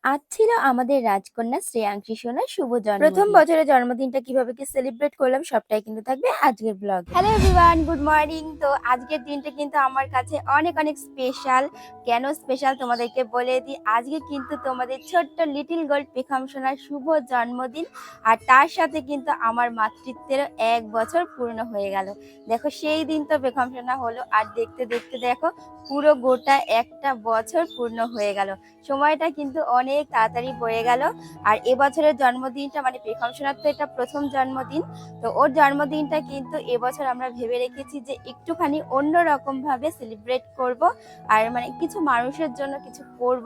আজ ছিল আমাদের রাজকন্যা শ্রেয়াংশী সোনার শুভ জন্মদিন। প্রথম বছরের জন্মদিনটা কিভাবে কি সেলিব্রেট করলাম সবটাই কিন্তু থাকবে আজকের ব্লগে। Hello everyone, good morning. তো আজকের দিনটা কিন্তু আমার কাছে অনেক অনেক স্পেশাল। কেন স্পেশাল তোমাদেরকে বলে দিই। আজকে কিন্তু তোমাদের ছোট্ট লিটিল গোল্ড পেখম সোনার শুভ জন্মদিন, আর তার সাথে কিন্তু আমার মাতৃত্বেরও 1 বছর পূর্ণ হয়ে গেল। দেখো সেই দিন তো পেখম সোনা হলো, আর দেখতে দেখতে দেখো পুরো গোটা একটা বছর পূর্ণ হয়ে গেল। সময়টা কিন্তু অনেক তাড়াতাড়ি বয়ে গেল। আর এবছরের জন্মদিনটা মানে পেখম সোনার তো এটা প্রথম জন্মদিন। তো ওর জন্মদিনটা কিন্তু এবছর আমরা ভেবে রেখেছি যে একটুখানি অন্যরকম ভাবে সেলিব্রেট করব, আর মানে কিছু মানুষের জন্য কিছু করব।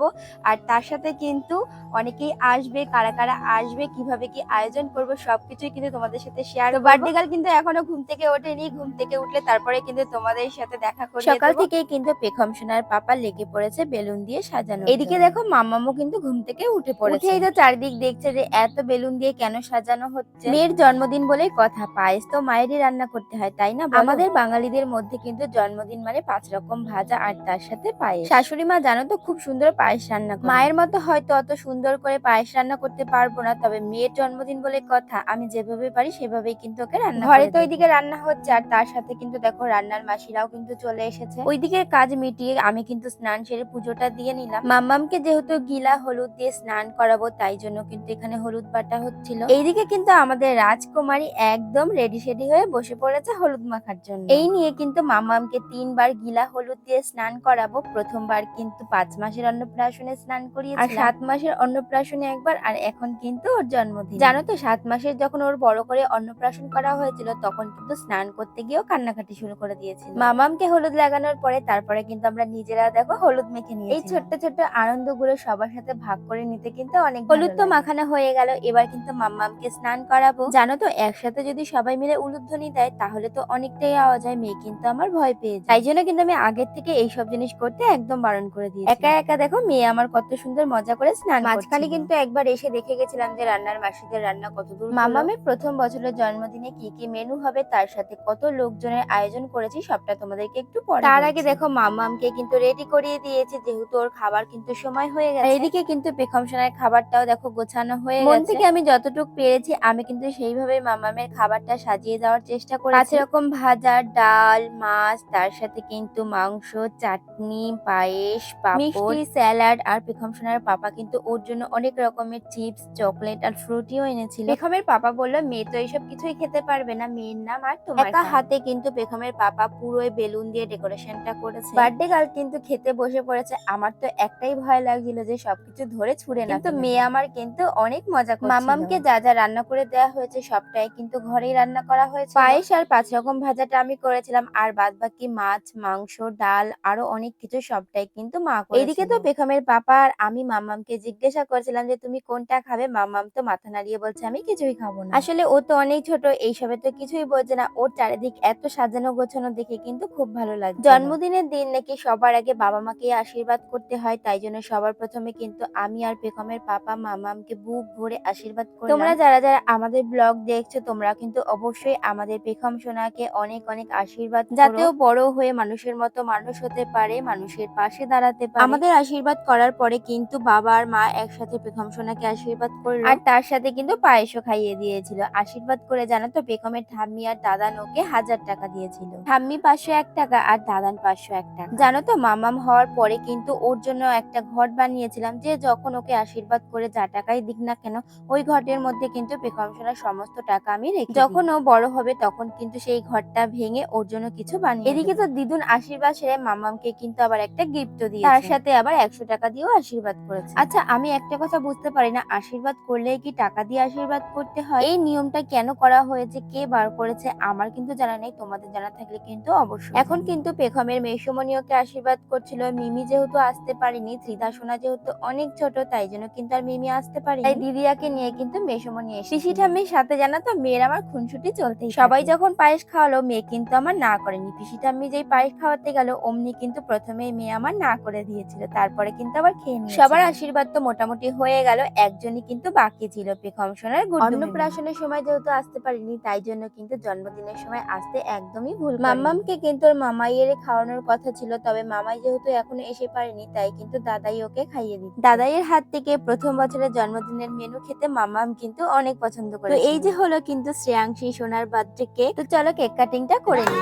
আর তার সাথে কিন্তু অনেকেই আসবে, কারা কারা আসবে, কিভাবে কি আয়োজন করব সবকিছুই কিন্তু তোমাদের সাথে শেয়ার করব। বার্থডে গার্ল কিন্তু এখনো ঘুম থেকে ওঠেনি। ঘুম থেকে উঠলে তারপরে কিন্তু তোমাদের সাথে দেখা করিয়ে দেব। সকাল থেকেই কিন্তু পেখম সোনার পাপা লেগে পড়েছে বেলুন দিয়ে সাজানো। এদিকে দেখো মাম্মামও কিন্তু ঘুম থেকে উঠে পড়েছে। উঠেই তো চারদিক দেখছে যে এত বেলুন দিয়ে কেন সাজানো হচ্ছে। মেয়ের জন্মদিন বলেই কথা, পায়েস তো মায়েরই রান্না করতে হয়, তাই না? আমাদের বাঙালিদের মধ্যে কিন্তু জন্মদিন মানে 5 রকম ভাজা আর তার সাথে পায়েস। শাশুড়ি মা জানো তো খুব সুন্দর পায়েস রান্না করে। মায়ের মতো হয়তো অত সুন্দর করে পায়েস রান্না করতে পারবো না, তবে মেয়ের জন্মদিন বলে কথা আমি যেভাবে পারি সেভাবেই কিন্তু ওকে রান্না ঘরে তো ওইদিকে রান্না হচ্ছে, আর তার সাথে কিন্তু দেখো রান্নার মাসিরাও কিন্তু চলে এসেছে। ওইদিকে কাজ মিটিয়ে আমি কিন্তু স্নান সেরে পুজোটা দিয়ে নিলাম। মাম্মামকে যেহেতু গিলা হলুদ দিয়ে স্নান করাবো, তাই জন্য কিন্তু এখানে হলুদ বাটা হচ্ছিল। এইদিকে কিন্তু আমাদের রাজকুমারী একদম রেডি সেডি হয়ে বসে পড়েছে হলুদ মাখার জন্য। এই নিয়ে কিন্তু মাম্মামকে 3বার গিলা হলুদ দিয়ে স্নান করাবো। প্রথমবার কিন্তু 5 মাসের অন্নপ্রাশনে স্নান করিয়েছি, আর 7 মাসের অন্নপ্রাশনে একবার, আর এখন কিন্তু ওর জন্মদিন। জানো তো 7 মাসের যখন ওর বড় করে অন্নপ্রাশন করা হয়েছিল তখন কিন্তু স্নান করতে গিয়েও কান্নাকাটি শুরু করে দিয়েছিল। মামামকে হলুদ লাগানোর পরে তারপরে কিন্তু আমরা নিজেরা দেখো হলুদ মেখে নিয়েছি। এই ছোট্ট ছোট্ট আনন্দগুলো সবার সাথে ভাগ করে নিতে কিন্তু অনেক হলুদ তো মাখানো হয়ে গেল। এবার কিন্তু মাম্মামকে স্নান করাবো। জানো তো একসাথে যদি সবাই মিলে উলুধ্বনি দেয় তাহলে তো অনেকটাই আওয়াজ হয়, মেয়ে কিন্তু আমার ভয় পেয়ে যায়। তাই জন্য কিন্তু আমি আগের থেকে এইসব জিনিস করতে একদম বারণ করে দিয়েছি। একা একা দেখো মেয়ে আমার কত সুন্দর মজা করে স্নান করছে। মাঝখানে কিন্তু একবার এসে দেখে গেছিলাম যে রান্নার মাসিদের রান্না কতদূর। মামামের প্রথম বছরের জন্মদিনে কি কি মেনু হবে, তার সাথে কত লোকজনের আয়োজন করেছি সবটা তোমাদেরকে একটু পরে। তার আগে দেখো মামামকে কিন্তু রেডি করিয়ে দিয়েছে, যেহেতু ওর খাবার কিন্তু সময় হয়ে গেছে। এদিকে কিন্তু পেখম সোনার খাবারটাও দেখো গোছানো হয়ে গেছে। মন থেকে আমি যতটুকু পেরেছি আমি কিন্তু সেইভাবে মামামের খাবারটা সাজিয়ে দেওয়ার চেষ্টা করেছি। 5 রকম ভাজা, ডাল, মাছ, তার সাথে কিন্তু মাংস, চাটনি, পায়েস, পাঁপড়, মিষ্টি, স্যালাড। আর পেখম সোনার পাপা কিন্তু ওর জন্য অনেক রকমের চিপস, চকলেট আর ফ্রুটিও এনেছিল। পেখমের পাপা বললো মেয়ে তো এইসব কিছুই খেতে পারবে না, মেয়ের নাম আর তোমার একা হাতে কিন্তু পেখমের পাপা পুরোই বেলুন দিয়ে ডেকোরেশনটা করেছে। বার্থডে গার্ল কিন্তু খেতে বসে পড়েছে। আমার তো একটাই ভয় লাগছিল যে সবকিছু ধরে ছুঁড়ে না, কিন্তু মেয়ে আমার কিন্তু অনেক মজা করছিল। মামামকে যা যা রান্না করে দেওয়া হয়েছে সবটাই কিন্তু ঘরেই রান্না করা হয়েছে। পায়েস আর 5 রকম ভাজাটা আমি করেছিলাম, আর বাদ বাকি মাছ, মাংস, ডাল আরো অনেক কিছু সবটাই কিন্তু মা করেছিল। এইদিকে তো পেখমের পাপা আর আমি মামামকে জিজ্ঞাসা করেছিলাম যে তুমি কোনটা খাবে। মামাম তো মাথা নাড়িয়ে বলছে আমি কিছুই খাবো না। আসলে ও তো অনেক ছোট, এইসবে তো কিছুই বোঝে না। ওর চারিদিক এত সাজানো গোছানো দেখে কিন্তু খুব ভালো লাগে। জন্মদিনের দিন নাকি সবার আগে বাবা মাকে আশীর্বাদ করতে হয়, তাই জন্য সবার প্রথমে কিন্তু আমি আর পেখমের পাপা মামামকে বুক ভরে আশীর্বাদ করলাম। তোমরা যারা যারা আমাদের ব্লগ দেখছো তোমরা কিন্তু অবশ্যই আমাদের পেখম সোনাকে অনেক অনেক আশীর্বাদ করো, যাতে ও বড় হয়ে মানুষের মতো মানুষ হতে পারে, মানুষের পাশে দাঁড়াতে পারে। আমাদের আশীর্বাদ করার পরে কিন্তু বাবা আর মা একসাথে পেখম সোনাকে আশীর্বাদ করলো, আর তার সাথে কিন্তু পায়েসও খাইয়ে দিয়েছিল। আশীর্বাদ করে জানো তো পেখমের ঠাম্মি আর দাদান ওকে 1000 টাকা দিয়েছিল। ঠাম্মি 501 টাকা আর দাদান 501 টাকা। জানো তো মামাম হওয়ার পরে কিন্তু ওর জন্য একটা ঘট বানিয়েছিলাম, যে যখন ওকে আশীর্বাদ করে যা টাকাই দিক না কেন ওই ঘটের মধ্যে কিন্তু পেখম সোনার সমস্ত টাকা আমি রেখে দিই। যখন ও বড় হবে তখন কিন্তু সেই ঘরটা ভেঙে ওর জন্য কিছু বানিয়ে। এদিকে তো দিদুন আশীর্বাদ সেরে মামামকে কিন্তু আবার একটা গিফটও দিয়েছে, তার সাথে আবার 100 টাকা দিয়েও আশীর্বাদ করেছে। আচ্ছা আমি একটা কথা বুঝতে পারি না, আশীর্বাদ করলে কি টাকা দিয়ে আশীর্বাদ করতে হয়? এই নিয়মটা কেন করা হয়েছে, কে বার করেছে আমার কিন্তু জানা নেই, তোমাদের জানা থাকলে কিন্তু অবশ্যই। এখন কিন্তু পেখমের মেসমণি ওকে আশীর্বাদ করছিল। মিমি যেহেতু আসতে পারিনি, ত্রিধা সোনা যেহেতু অনেক ছোট, তাই জন্য কিন্তু আর মিমি আসতে পারিনি, তাই দিদিয়াকে নিয়ে কিন্তু মেসমণি এসেছে। পিসি ঠাম্মির সাথে জানা তো মেয়ের আমার খুনসুটি চলতেই। সবাই যখন পায়েস খাওয়ালো মেয়ে কিন্তু আমার না করেনি। পিসি ঠাম্মি যেই পায়েস খাওয়াতে গেল অমনি কিন্তু প্রথমেই মেয়ে আমার না করে দিয়েছিল, তারপরে কিন্তু আবার খেয়ে নিয়েছিল। সবার আশীর্বাদ তো মোটামুটি হয়ে গেল, একজনই কিন্তু বাকি ছিল, পেখম সোনার গুড্ডু। অন্নপ্রাশনের সময় যেহেতু আসতে পারিনি, তাই জন্য কিন্তু জন্মদিনের সময় আসতে একদমই ভুল। মাম্মামকে কিন্তু ওর মামাইয়ের খাওয়ানোর কথা ছিল, তবে মামাই যেহেতু এখনো এসে পারেনি তাই কিন্তু দাদাই ওকে খাইয়ে দিত। দাদাই দাদাইয়ের হাত থেকে প্রথম বছরের জন্মদিনের মেনু খেতে মামাম কিন্তু অনেক পছন্দ করে। তো এই যে হলো কিন্তু শ্রেয়াংশী সোনার বার্থডে কেক। তো চলো কেক কাটিংটা করে নিই।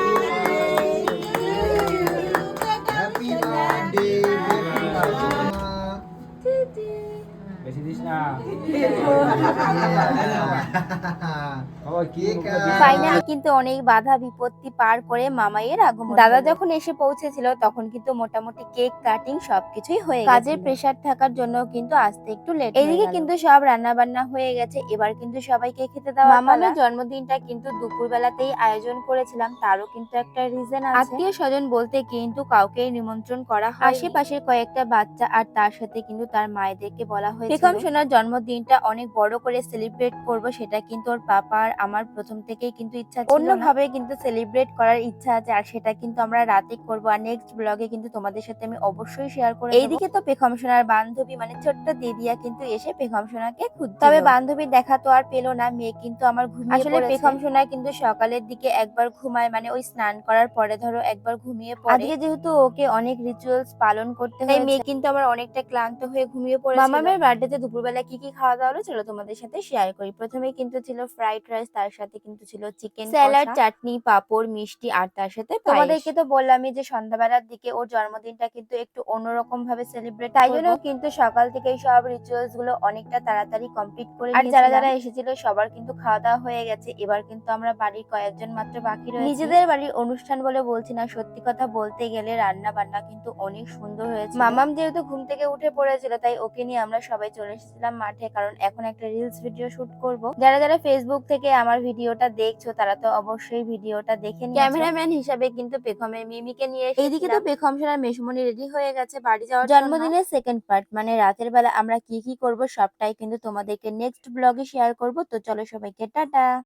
হ্যাপি বার্থডে বেশি দিস না। ফাইনালি কিন্তু অনেক বাধা বিপত্তি পার করে মামাইয়ের আগমন। দাদা যখন এসে পৌঁছেছিল তখন কিন্তু মোটামুটি কেক কাটিং সবকিছুই হয়ে গেছে। কাজের প্রেসার থাকার জন্য কিন্তু আসতে একটু লেট। এইদিকে কিন্তু সব রান্না বান্না হয়ে গেছে, এবার কিন্তু সবাইকে খেতে দেওয়া। মামামের জন্মদিনটা কিন্তু দুপুর বেলাতেই আয়োজন করেছিলাম, তারও কিন্তু একটা রিজন আছে। আত্মীয় স্বজন বলতে কিন্তু কাউকে নিমন্ত্রণ করা হয়, আশেপাশের কয়েকটা বাচ্চা আর তার সাথে কিন্তু তার মায়েদেরকে বলা হয়েছে। পেখম সোনার জন্মদিনটা অনেক বড় করে সেলিব্রেট করব, সেটা কিন্তু ওর পাপা আর আমার প্রথম থেকেই কিন্তু ইচ্ছা ছিল। অন্যভাবে কিন্তু সেলিব্রেট করার ইচ্ছা আছে, আর সেটা কিন্তু আমরা রাতে করব। আর নেক্সট ব্লগে কিন্তু তোমাদের সাথে আমি অবশ্যই শেয়ার করব। এইদিকে তো পেখম সোনার বান্ধবী মানে ছোট্ট দিদিয়া কিন্তু এসে পেখম সোনাকে খুঁজছিল, তবে বান্ধবীর দেখা তো আর পেলো না। মেয়ে কিন্তু আমার ঘুমিয়ে পড়েছে। আসলে পেখম সোনা কিন্তু সকালের দিকে একবার ঘুমায়, মানে ওই স্নান করার পরে ধরো একবার ঘুমিয়ে পড়ে। আজকে যেহেতু ওকে অনেক রিচুয়ালস পালন করতে হয়, মেয়ে কিন্তু আমার অনেকটা ক্লান্ত হয়ে ঘুমিয়ে পড়েছিল। মামামের বার্থডেতে দুপুরবেলা কি কি খাওয়া দাওয়া হলো চলো তোমাদের সাথে শেয়ার করি। প্রথমেই কিন্তু ছিল ফ্রাইড রাইস, তার সাথে কিন্তু ছিল চিকেন স্যালাড, চাটনি, পাঁপড়, মিষ্টি, আর তার সাথে তোমাদেরকে তো বললামই যে সন্ধ্যাবেলার দিকে ওর জন্মদিনটা কিন্তু একটু অন্যরকম ভাবে সেলিব্রেট, তাই জন্য কিন্তু সকাল থেকে সব রিচুয়ালস গুলো অনেকটা তাড়াতাড়ি কমপ্লিট করে নিয়েছিলাম। আর যারা যারা এসেছিল সবার কিন্তু খাওয়া দাওয়া হয়ে গেছে। এবার কিন্তু আমরা বাড়ির কয়েকজন মাত্র বাকি রয়েছে। নিজেদের বাড়ির অনুষ্ঠান বলে বলছি না, সত্যি কথা বলতে গেলে রান্না বান্না কিন্তু অনেক সুন্দর হয়েছে। মামাম যেহেতু ঘুম থেকে উঠে পড়েছিল, তাই ওকে নিয়ে আমরা সবাই চলে এসেছিলাম মাঠে, কারণ এখন একটা রিলস ভিডিও শুট করব। যারা যারা ফেসবুক থেকে আমার ভিডিওটা দেখছো তারা তো অবশ্যই ভিডিওটা দেখে নিয়েছো। ক্যামেরাম্যান হিসাবে কিন্তু পেখমের মিমিকে নিয়ে এসেছিলাম। এইদিকে তো পেখম সোনার মেশমনি রেডি হয়ে গেছে বাড়ি যাওয়ার জন্মদিনের সেকেন্ড পার্ট, মানে রাতের বেলা আমরা কি কি করব সবটাই কিন্তু তোমাদেরকে নেক্সট ব্লগে শেয়ার করব। তো চলো সবাইকে টাটা।